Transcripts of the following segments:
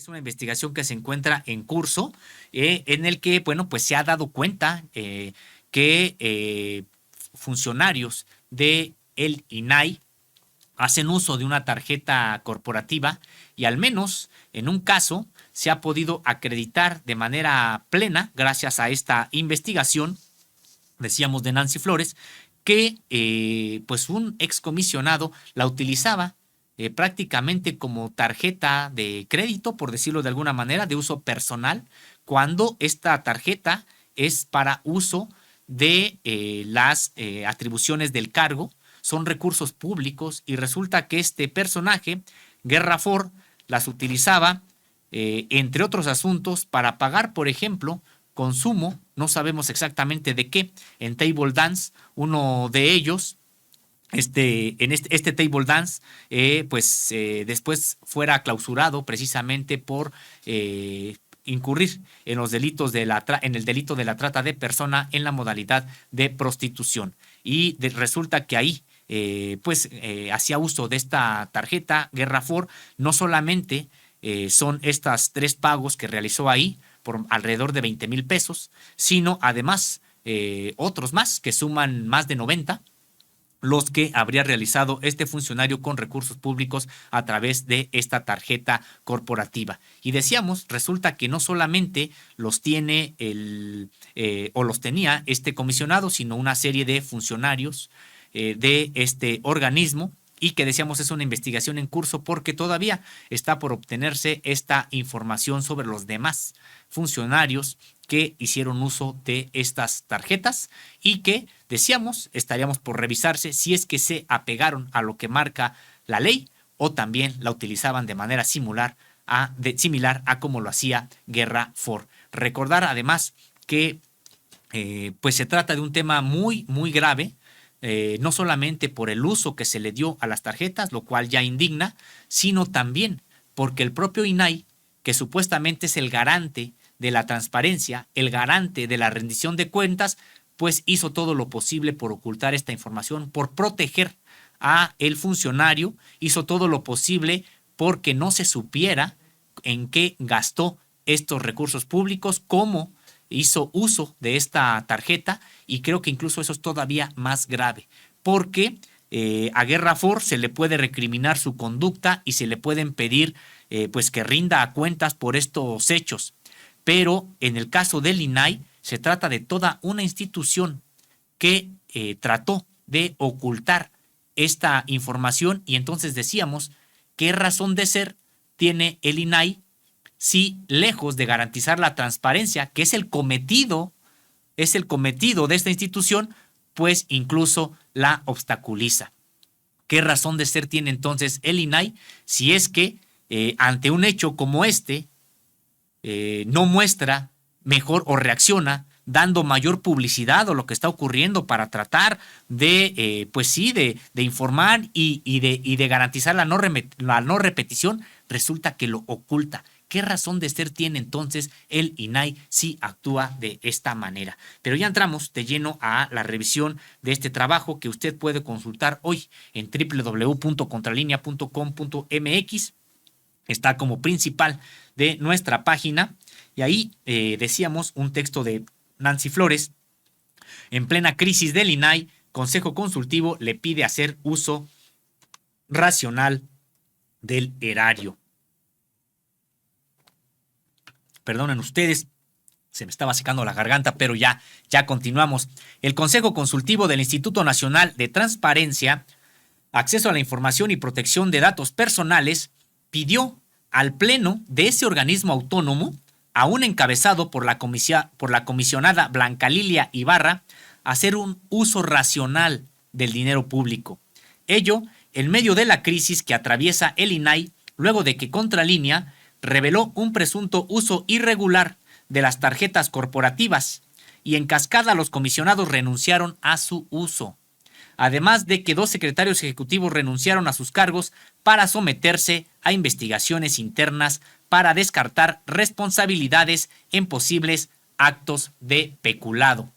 Es una investigación que se encuentra en curso, en el que, bueno, pues se ha dado cuenta que funcionarios de el INAI hacen uso de una tarjeta corporativa y al menos en un caso se ha podido acreditar de manera plena, gracias a esta investigación, decíamos de Nancy Flores, que pues un excomisionado la utilizaba prácticamente como tarjeta de crédito, por decirlo de alguna manera, de uso personal, cuando esta tarjeta es para uso de las atribuciones del cargo, son recursos públicos y resulta que este personaje, Guerra Ford, las utilizaba, entre otros asuntos, para pagar, por ejemplo, consumo, no sabemos exactamente de qué, en Table Dance, uno de ellos, este Table Dance, después fuera clausurado precisamente por incurrir en los delitos en el delito de la trata de persona en la modalidad de prostitución. Y resulta que ahí hacía uso de esta tarjeta Guerra Ford. No solamente son estas 3 pagos que realizó ahí por alrededor de 20,000 pesos, sino además otros más que suman más de 90, los que habría realizado este funcionario con recursos públicos a través de esta tarjeta corporativa. Y decíamos, resulta que no solamente los tiene o los tenía este comisionado, sino una serie de funcionarios de este organismo, y que decíamos es una investigación en curso porque todavía está por obtenerse esta información sobre los demás funcionarios que hicieron uso de estas tarjetas y que, decíamos, estaríamos por revisarse si es que se apegaron a lo que marca la ley o también la utilizaban de manera similar a como lo hacía Guerra Ford. Recordar además que pues se trata de un tema muy, muy grave, no solamente por el uso que se le dio a las tarjetas, lo cual ya indigna, sino también porque el propio INAI, que supuestamente es el garante de la transparencia, el garante de la rendición de cuentas, pues hizo todo lo posible por ocultar esta información, por proteger a el funcionario, hizo todo lo posible porque no se supiera en qué gastó estos recursos públicos, cómo hizo uso de esta tarjeta, y creo que incluso eso es todavía más grave, porque a Guerra Ford se le puede recriminar su conducta y se le pueden pedir pues que rinda cuentas por estos hechos. Pero en el caso del INAI se trata de toda una institución que trató de ocultar esta información, y entonces decíamos, ¿qué razón de ser tiene el INAI si, lejos de garantizar la transparencia, que es el cometido de esta institución, pues incluso la obstaculiza? ¿Qué razón de ser tiene entonces el INAI si es que ante un hecho como este no muestra mejor o reacciona dando mayor publicidad a lo que está ocurriendo para tratar de, de informar y de garantizar la no repetición? Resulta que lo oculta. ¿Qué razón de ser tiene entonces el INAI si actúa de esta manera? Pero ya entramos de lleno a la revisión de este trabajo que usted puede consultar hoy en www.contralinea.com.mx. Está como principal de nuestra página, y ahí decíamos un texto de Nancy Flores: en plena crisis del INAI, Consejo Consultivo le pide hacer uso racional del erario. Perdonen ustedes, se me estaba secando la garganta, pero ya continuamos. El Consejo Consultivo del Instituto Nacional de Transparencia, Acceso a la Información y Protección de Datos Personales pidió al Pleno de ese organismo autónomo, aún encabezado por la comisionada Blanca Lilia Ibarra, hacer un uso racional del dinero público. Ello en medio de la crisis que atraviesa el INAI, luego de que Contralínea reveló un presunto uso irregular de las tarjetas corporativas, y en cascada los comisionados renunciaron a su uso. Además de que 2 secretarios ejecutivos renunciaron a sus cargos para someterse a investigaciones internas para descartar responsabilidades en posibles actos de peculado.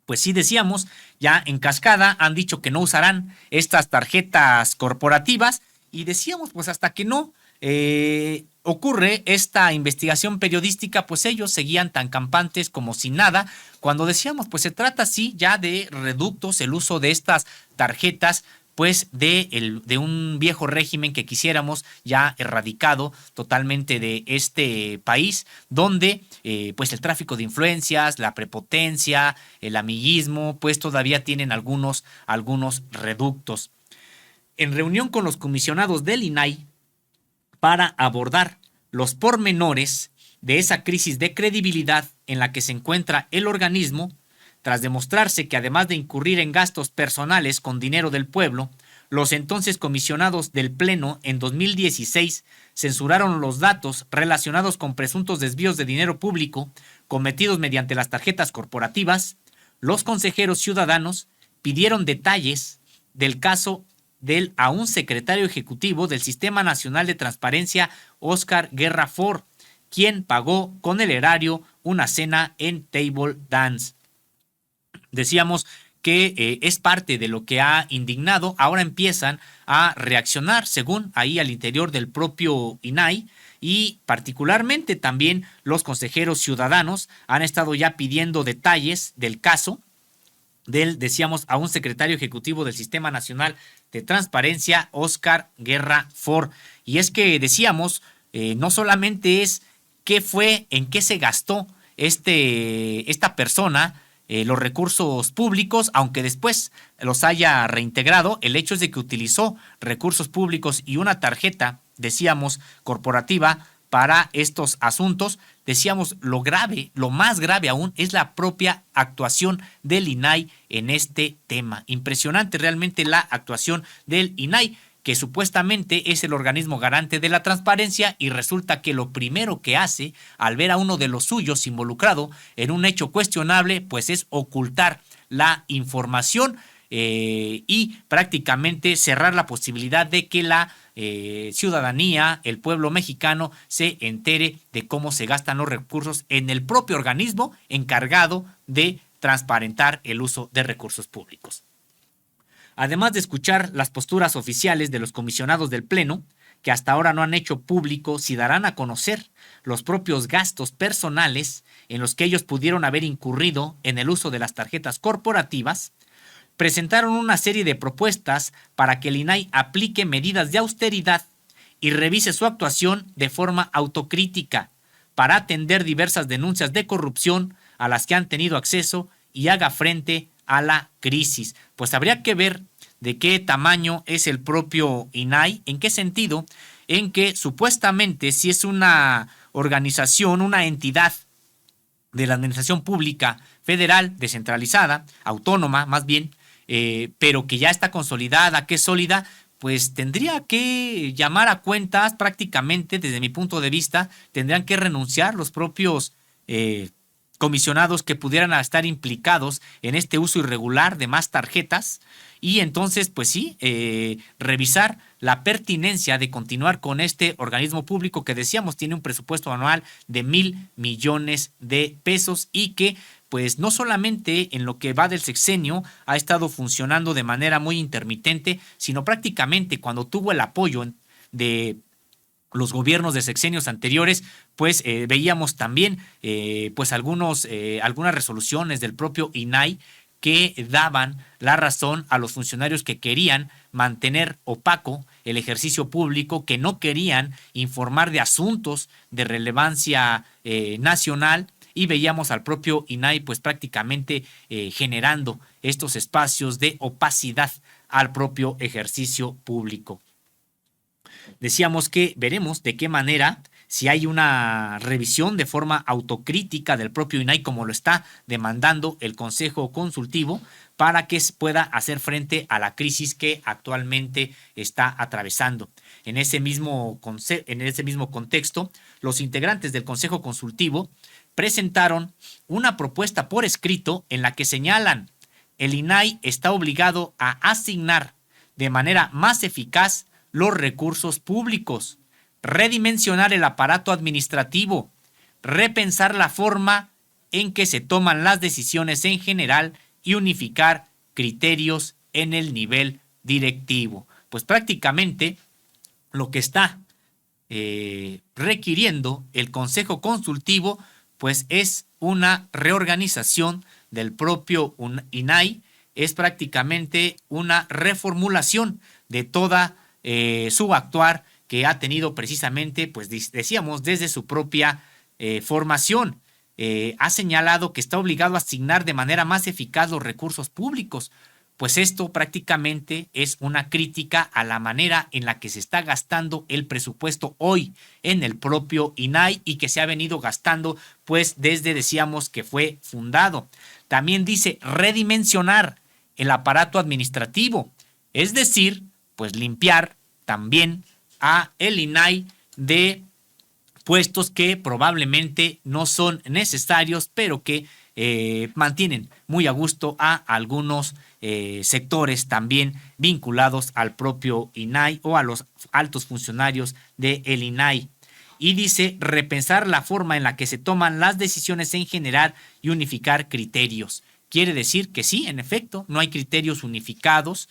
Pues sí, decíamos, ya en cascada han dicho que no usarán estas tarjetas corporativas, y decíamos, pues hasta que no ocurre esta investigación periodística, pues ellos seguían tan campantes como si nada, cuando decíamos, pues se trata sí ya de reductos, el uso de estas tarjetas, pues de un viejo régimen que quisiéramos ya erradicado totalmente de este país, donde pues el tráfico de influencias, la prepotencia, el amiguismo, pues todavía tienen algunos reductos. En reunión con los comisionados del INAI para abordar los pormenores de esa crisis de credibilidad en la que se encuentra el organismo, tras demostrarse que además de incurrir en gastos personales con dinero del pueblo, los entonces comisionados del Pleno en 2016 censuraron los datos relacionados con presuntos desvíos de dinero público cometidos mediante las tarjetas corporativas, los consejeros ciudadanos pidieron detalles del caso del aún secretario ejecutivo del Sistema Nacional de Transparencia, Óscar Guerra Ford, quien pagó con el erario una cena en Table Dance. Decíamos que es parte de lo que ha indignado. Ahora empiezan a reaccionar, según ahí al interior del propio INAI, y particularmente también los consejeros ciudadanos han estado ya pidiendo detalles del caso del, decíamos, a un secretario ejecutivo del Sistema Nacional de Transparencia, Óscar Guerra Ford. Y es que decíamos, no solamente es qué fue, en qué se gastó esta persona, los recursos públicos, aunque después los haya reintegrado, el hecho es de que utilizó recursos públicos y una tarjeta, decíamos, corporativa para estos asuntos. Decíamos, lo grave, lo más grave aún, es la propia actuación del INAI en este tema. Impresionante realmente la actuación del INAI, que supuestamente es el organismo garante de la transparencia, y resulta que lo primero que hace al ver a uno de los suyos involucrado en un hecho cuestionable, pues es ocultar la información y prácticamente cerrar la posibilidad de que la ciudadanía, el pueblo mexicano, se entere de cómo se gastan los recursos en el propio organismo encargado de transparentar el uso de recursos públicos. Además de escuchar las posturas oficiales de los comisionados del Pleno, que hasta ahora no han hecho público si darán a conocer los propios gastos personales en los que ellos pudieron haber incurrido en el uso de las tarjetas corporativas, presentaron una serie de propuestas para que el INAI aplique medidas de austeridad y revise su actuación de forma autocrítica para atender diversas denuncias de corrupción a las que han tenido acceso y haga frente a la crisis. Pues habría que ver de qué tamaño es el propio INAI, en qué sentido, en que supuestamente si es una organización, una entidad de la administración pública federal, descentralizada, autónoma más bien, pero que ya está consolidada, que es sólida, pues tendría que llamar a cuentas prácticamente, desde mi punto de vista, tendrían que renunciar los propios comisionados que pudieran estar implicados en este uso irregular de más tarjetas, y entonces, pues sí, revisar la pertinencia de continuar con este organismo público que decíamos tiene un presupuesto anual de 1,000 millones de pesos y que pues no solamente en lo que va del sexenio ha estado funcionando de manera muy intermitente, sino prácticamente cuando tuvo el apoyo de los gobiernos de sexenios anteriores, pues veíamos también pues algunas resoluciones del propio INAI que daban la razón a los funcionarios que querían mantener opaco el ejercicio público, que no querían informar de asuntos de relevancia nacional, y veíamos al propio INAI pues prácticamente generando estos espacios de opacidad al propio ejercicio público. Decíamos que veremos de qué manera, si hay una revisión de forma autocrítica del propio INAI, como lo está demandando el Consejo Consultivo, para que pueda hacer frente a la crisis que actualmente está atravesando. En ese mismo contexto, los integrantes del Consejo Consultivo presentaron una propuesta por escrito en la que señalan: el INAI está obligado a asignar de manera más eficaz los recursos públicos, redimensionar el aparato administrativo, repensar la forma en que se toman las decisiones en general y unificar criterios en el nivel directivo. Pues prácticamente lo que está requiriendo el Consejo Consultivo, pues es una reorganización del propio INAI, es prácticamente una reformulación de toda su actuar que ha tenido precisamente, pues decíamos, desde su propia formación. Ha señalado que está obligado a asignar de manera más eficaz los recursos públicos, pues esto prácticamente es una crítica a la manera en la que se está gastando el presupuesto hoy en el propio INAI y que se ha venido gastando pues desde, decíamos, que fue fundado. También dice redimensionar el aparato administrativo, es decir, pues limpiar también a el INAI de puestos que probablemente no son necesarios, pero que mantienen muy a gusto a algunos sectores también vinculados al propio INAI o a los altos funcionarios del INAI. Y dice repensar la forma en la que se toman las decisiones en general y unificar criterios. Quiere decir que sí, en efecto, no hay criterios unificados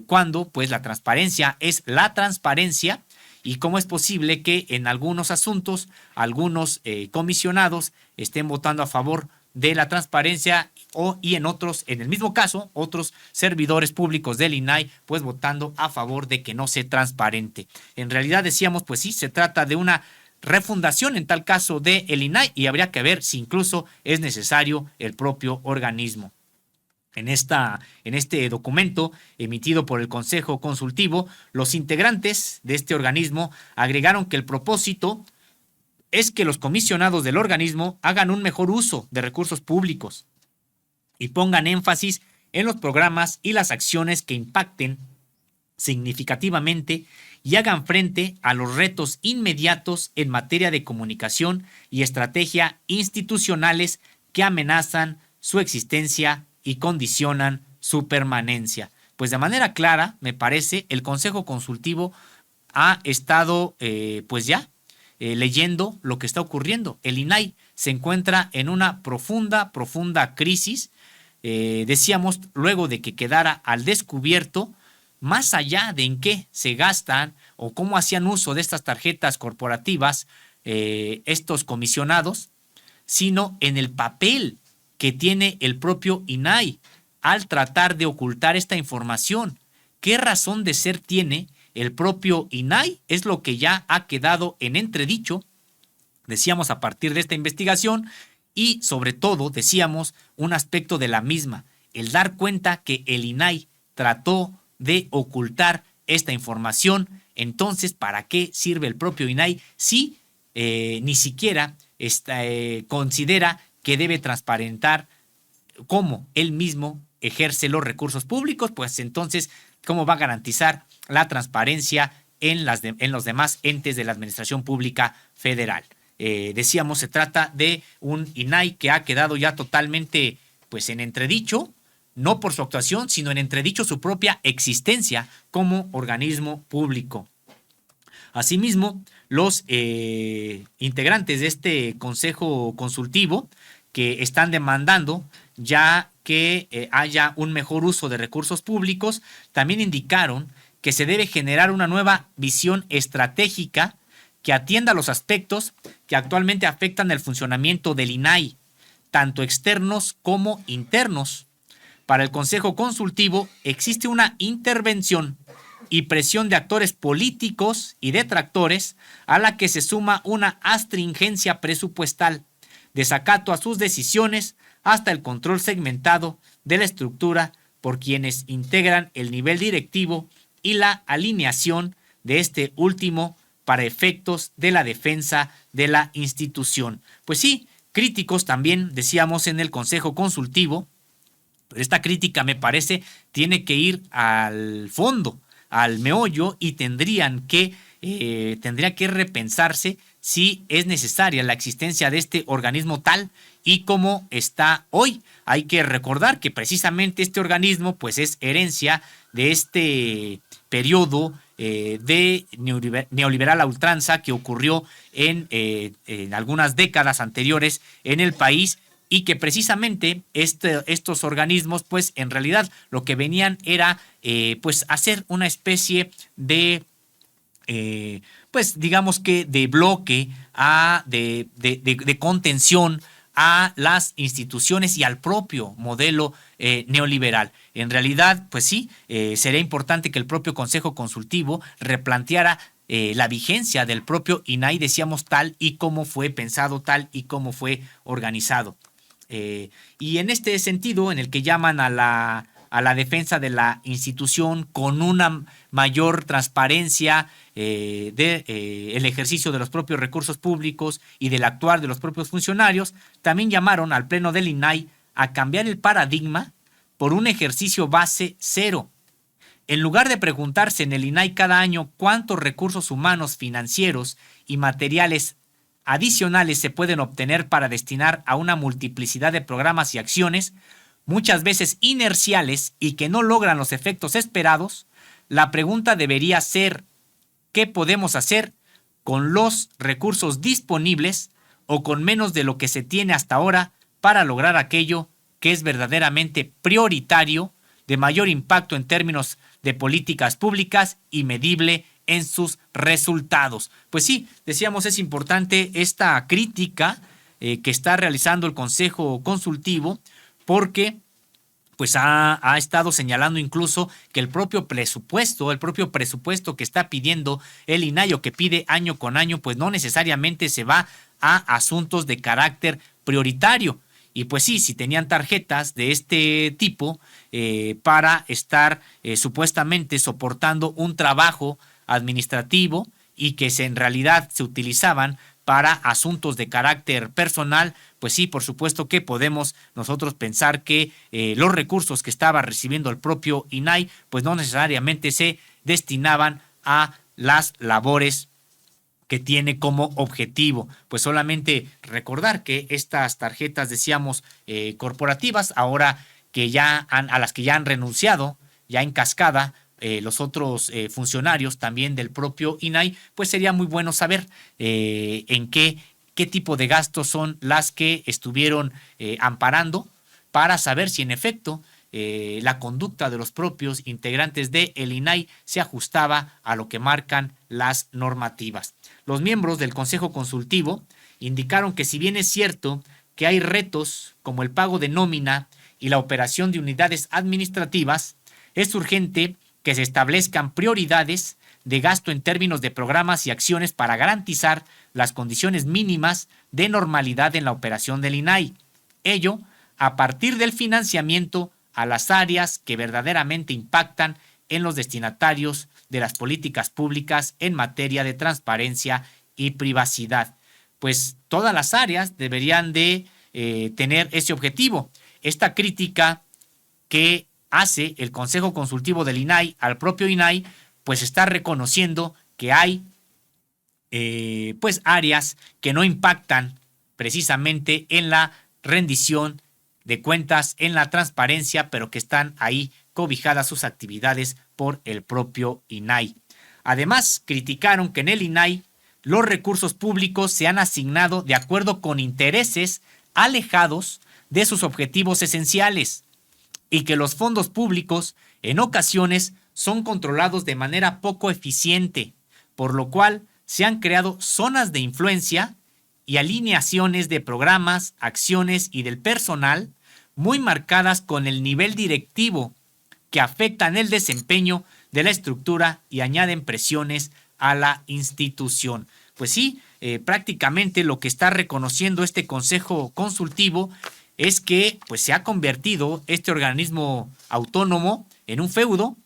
cuando pues la transparencia es la transparencia. ¿Y cómo es posible que en algunos asuntos algunos comisionados estén votando a favor de la transparencia y en otros, en el mismo caso, otros servidores públicos del INAI, pues votando a favor de que no sea transparente? En realidad decíamos, pues sí, se trata de una refundación en tal caso del INAI y habría que ver si incluso es necesario el propio organismo. En este documento emitido por el Consejo Consultivo, los integrantes de este organismo agregaron que el propósito es que los comisionados del organismo hagan un mejor uso de recursos públicos y pongan énfasis en los programas y las acciones que impacten significativamente y hagan frente a los retos inmediatos en materia de comunicación y estrategia institucionales que amenazan su existencia y condicionan su permanencia. Pues de manera clara, me parece, el Consejo Consultivo ha estado leyendo lo que está ocurriendo. El INAI se encuentra en una profunda crisis, decíamos, luego de que quedara al descubierto, más allá de en qué se gastan o cómo hacían uso de estas tarjetas corporativas estos comisionados, sino en el papel que tiene el propio INAI al tratar de ocultar esta información. ¿Qué razón de ser tiene el propio INAI? Es lo que ya ha quedado en entredicho, decíamos, a partir de esta investigación y sobre todo, decíamos, un aspecto de la misma, el dar cuenta que el INAI trató de ocultar esta información. Entonces, ¿para qué sirve el propio INAI si ni siquiera considera que debe transparentar cómo él mismo ejerce los recursos públicos? Pues entonces, ¿cómo va a garantizar la transparencia en los demás entes de la Administración Pública Federal? Decíamos, se trata de un INAI que ha quedado ya totalmente pues en entredicho, no por su actuación, sino en entredicho su propia existencia como organismo público. Asimismo, los integrantes de este Consejo Consultivo que están demandando ya que haya un mejor uso de recursos públicos, también indicaron que se debe generar una nueva visión estratégica que atienda los aspectos que actualmente afectan el funcionamiento del INAI, tanto externos como internos. Para el Consejo Consultivo existe una intervención y presión de actores políticos y detractores a la que se suma una astringencia presupuestal, desacato a sus decisiones hasta el control segmentado de la estructura por quienes integran el nivel directivo y la alineación de este último para efectos de la defensa de la institución. Pues sí, críticos también, decíamos, en el Consejo Consultivo, pero esta crítica me parece tiene que ir al fondo, al meollo, y tendría que repensarse si es necesaria la existencia de este organismo tal y como está hoy. Hay que recordar que precisamente este organismo pues es herencia de este periodo de neoliberal a ultranza que ocurrió en algunas décadas anteriores en el país, y que precisamente estos organismos pues en realidad lo que venían era pues hacer una especie de pues digamos que de bloque, de contención a las instituciones y al propio modelo neoliberal. En realidad, pues sí, sería importante que el propio Consejo Consultivo replanteara la vigencia del propio INAI, decíamos, tal y como fue pensado, tal y como fue organizado. Y en este sentido, en el que llaman a la defensa de la institución con una mayor transparencia el ejercicio de los propios recursos públicos y del actuar de los propios funcionarios, también llamaron al Pleno del INAI a cambiar el paradigma por un ejercicio base cero. En lugar de preguntarse en el INAI cada año cuántos recursos humanos, financieros y materiales adicionales se pueden obtener para destinar a una multiplicidad de programas y acciones, muchas veces inerciales y que no logran los efectos esperados, la pregunta debería ser: ¿qué podemos hacer con los recursos disponibles o con menos de lo que se tiene hasta ahora para lograr aquello que es verdaderamente prioritario, de mayor impacto en términos de políticas públicas y medible en sus resultados? Pues sí, decíamos, es importante esta crítica que está realizando el Consejo Consultivo, porque pues ha estado señalando incluso que el propio presupuesto que está pidiendo el INAI o que pide año con año, pues no necesariamente se va a asuntos de carácter prioritario. Y pues sí, si tenían tarjetas de este tipo para estar supuestamente soportando un trabajo administrativo y que en realidad se utilizaban para asuntos de carácter personal, pues sí, por supuesto que podemos nosotros pensar que los recursos que estaba recibiendo el propio INAI, pues no necesariamente se destinaban a las labores que tiene como objetivo. Pues solamente recordar que estas tarjetas, decíamos, corporativas, ahora que a las que ya han renunciado, ya en cascada, los otros funcionarios también del propio INAI, pues sería muy bueno saber en qué tipo de gastos son las que estuvieron amparando, para saber si en efecto la conducta de los propios integrantes del INAI se ajustaba a lo que marcan las normativas. Los miembros del Consejo Consultivo indicaron que, si bien es cierto que hay retos como el pago de nómina y la operación de unidades administrativas, es urgente que se establezcan prioridades de gasto en términos de programas y acciones para garantizar las condiciones mínimas de normalidad en la operación del INAI. Ello a partir del financiamiento a las áreas que verdaderamente impactan en los destinatarios de las políticas públicas en materia de transparencia y privacidad. Pues todas las áreas deberían de tener ese objetivo. Esta crítica que hace el Consejo Consultivo del INAI al propio INAI, pues está reconociendo que hay pues áreas que no impactan precisamente en la rendición de cuentas, en la transparencia, pero que están ahí cobijadas sus actividades por el propio INAI. Además, criticaron que en el INAI los recursos públicos se han asignado de acuerdo con intereses alejados de sus objetivos esenciales y que los fondos públicos en ocasiones son controlados de manera poco eficiente, por lo cual se han creado zonas de influencia y alineaciones de programas, acciones y del personal muy marcadas con el nivel directivo, que afectan el desempeño de la estructura y añaden presiones a la institución. Pues sí, prácticamente lo que está reconociendo este Consejo Consultivo es que pues se ha convertido este organismo autónomo en un feudo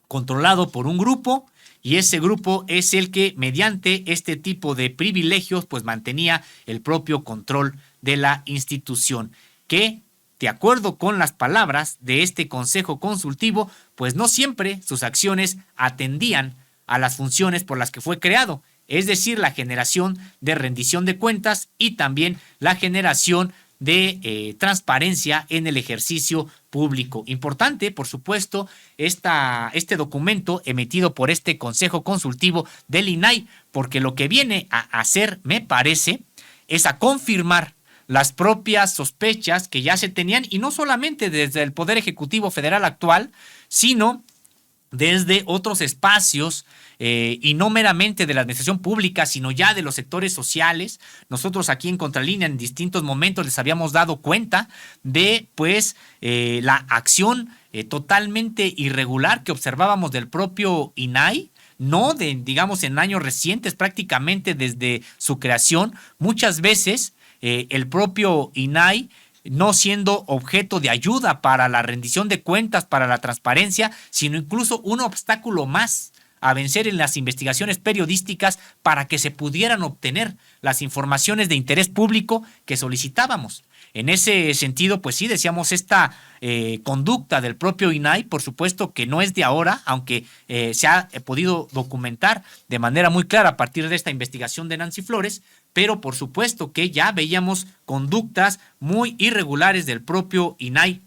controlado por un grupo, y ese grupo es el que, mediante este tipo de privilegios, pues mantenía el propio control de la institución, que, de acuerdo con las palabras de este Consejo Consultivo, pues no siempre sus acciones atendían a las funciones por las que fue creado, es decir, la generación de rendición de cuentas y también la generación de transparencia en el ejercicio público. Importante, por supuesto, este documento emitido por este Consejo Consultivo del INAI, porque lo que viene a hacer, me parece, es a confirmar las propias sospechas que ya se tenían, y no solamente desde el Poder Ejecutivo Federal actual, sino desde otros espacios y no meramente de la administración pública, sino ya de los sectores sociales. Nosotros aquí en Contralínea en distintos momentos les habíamos dado cuenta de pues la acción totalmente irregular que observábamos del propio INAI, no de, digamos, en años recientes, prácticamente desde su creación. Muchas veces el propio INAI, no siendo objeto de ayuda para la rendición de cuentas, para la transparencia, sino incluso un obstáculo más a vencer en las investigaciones periodísticas para que se pudieran obtener las informaciones de interés público que solicitábamos. En ese sentido, pues sí, decíamos, esta conducta del propio INAI, por supuesto que no es de ahora, aunque se ha podido documentar de manera muy clara a partir de esta investigación de Nancy Flores, pero por supuesto que ya veíamos conductas muy irregulares del propio INAI,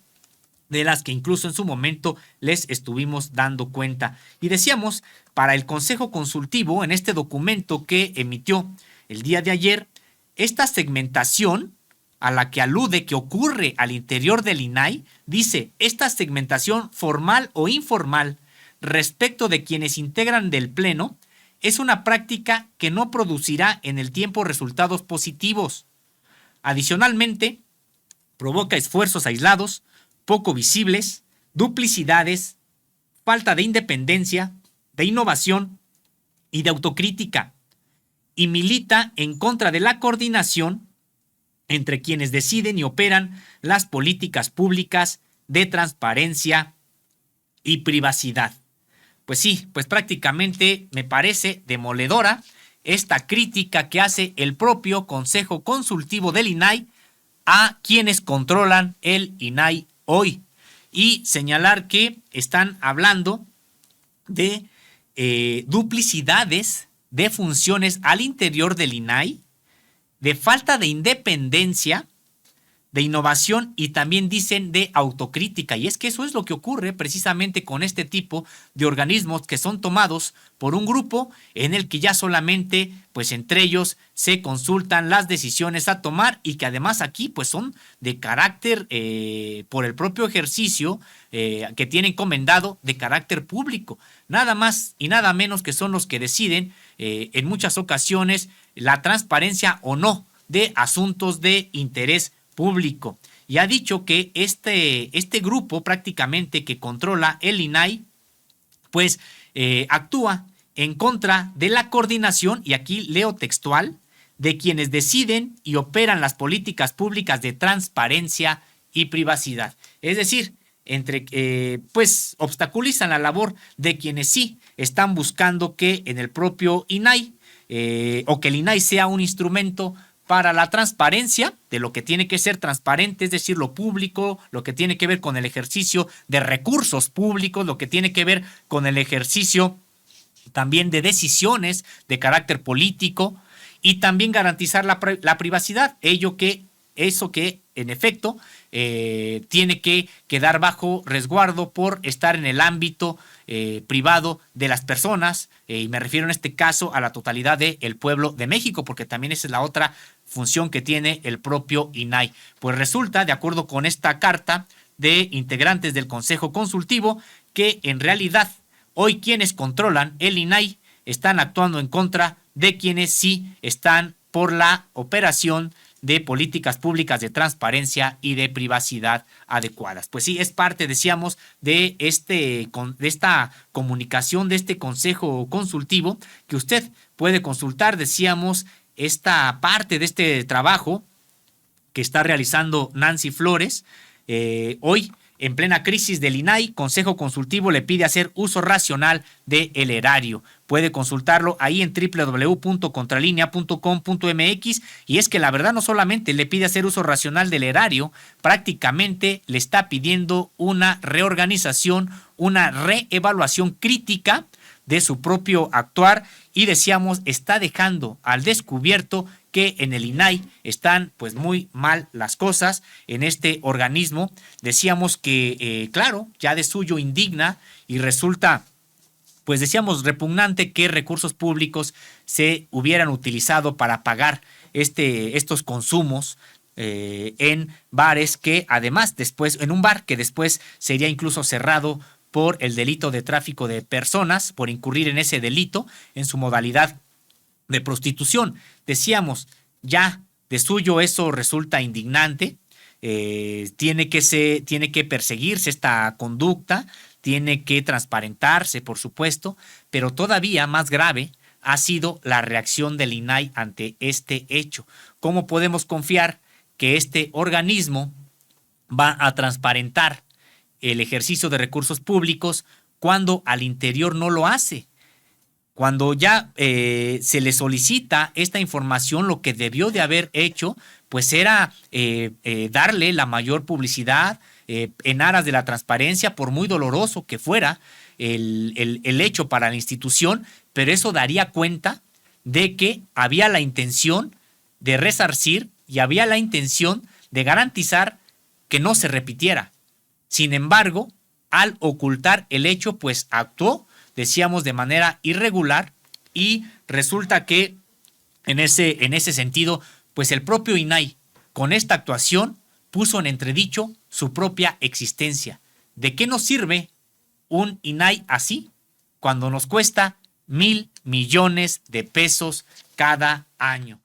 de las que incluso en su momento les estuvimos dando cuenta. Y decíamos, para el Consejo Consultivo, en este documento que emitió el día de ayer, esta segmentación a la que alude que ocurre al interior del INAI, dice, esta segmentación formal o informal respecto de quienes integran del Pleno es una práctica que no producirá en el tiempo resultados positivos. Adicionalmente, provoca esfuerzos aislados, poco visibles, duplicidades, falta de independencia, de innovación y de autocrítica, y milita en contra de la coordinación entre quienes deciden y operan las políticas públicas de transparencia y privacidad. Pues sí, pues prácticamente me parece demoledora esta crítica que hace el propio Consejo Consultivo del INAI a quienes controlan el INAI hoy, y señalar que están hablando de duplicidades de funciones al interior del INAI, de falta de independencia, de innovación y también dicen de autocrítica. Y es que eso es lo que ocurre precisamente con este tipo de organismos que son tomados por un grupo en el que ya solamente pues entre ellos se consultan las decisiones a tomar, y que además aquí pues son de carácter por el propio ejercicio que tiene encomendado, de carácter público. Nada más y nada menos que son los que deciden en muchas ocasiones la transparencia o no de asuntos de interés público. Y ha dicho que este grupo prácticamente que controla el INAI, pues actúa en contra de la coordinación, y aquí leo textual, de quienes deciden y operan las políticas públicas de transparencia y privacidad. Es decir, pues obstaculizan la labor de quienes sí están buscando que en el propio INAI o que el INAI sea un instrumento para la transparencia de lo que tiene que ser transparente, es decir, lo público, lo que tiene que ver con el ejercicio de recursos públicos, lo que tiene que ver con el ejercicio también de decisiones de carácter político, y también garantizar la privacidad, eso que en efecto tiene que quedar bajo resguardo por estar en el ámbito privado de las personas, y me refiero en este caso a la totalidad del pueblo de México, porque también esa es la otra función que tiene el propio INAI. Pues resulta, de acuerdo con esta carta de integrantes del Consejo Consultivo, que en realidad hoy quienes controlan el INAI están actuando en contra de quienes sí están por la operación de políticas públicas de transparencia y de privacidad adecuadas. Pues sí, es parte, decíamos, de esta comunicación, de este Consejo Consultivo, que usted puede consultar, decíamos, esta parte de este trabajo que está realizando Nancy Flores. Hoy, en plena crisis del INAI, Consejo Consultivo le pide hacer uso racional del erario. Puede consultarlo ahí en www.contralinea.com.mx, y es que la verdad no solamente le pide hacer uso racional del erario, prácticamente le está pidiendo una reorganización, una reevaluación crítica de su propio actuar, y decíamos, está dejando al descubierto que en el INAI están pues muy mal las cosas en este organismo. Decíamos que, claro, ya de suyo indigna y resulta, pues decíamos, repugnante que recursos públicos se hubieran utilizado para pagar estos consumos en bares que además después, en un bar que después sería incluso cerrado por el delito de tráfico de personas, por incurrir en ese delito en su modalidad de prostitución. Decíamos, ya de suyo eso resulta indignante, tiene que perseguirse esta conducta, tiene que transparentarse, por supuesto, pero todavía más grave ha sido la reacción del INAI ante este hecho. ¿Cómo podemos confiar que este organismo va a transparentar el ejercicio de recursos públicos cuando al interior no lo hace? Cuando ya se le solicita esta información, lo que debió de haber hecho, pues era darle la mayor publicidad en aras de la transparencia, por muy doloroso que fuera el hecho para la institución, pero eso daría cuenta de que había la intención de resarcir y había la intención de garantizar que no se repitiera. Sin embargo, al ocultar el hecho, pues actuó, decíamos, de manera irregular, y resulta que en ese sentido, pues el propio INAI con esta actuación puso en entredicho su propia existencia. ¿De qué nos sirve un INAI así cuando nos cuesta 1,000 millones de pesos cada año?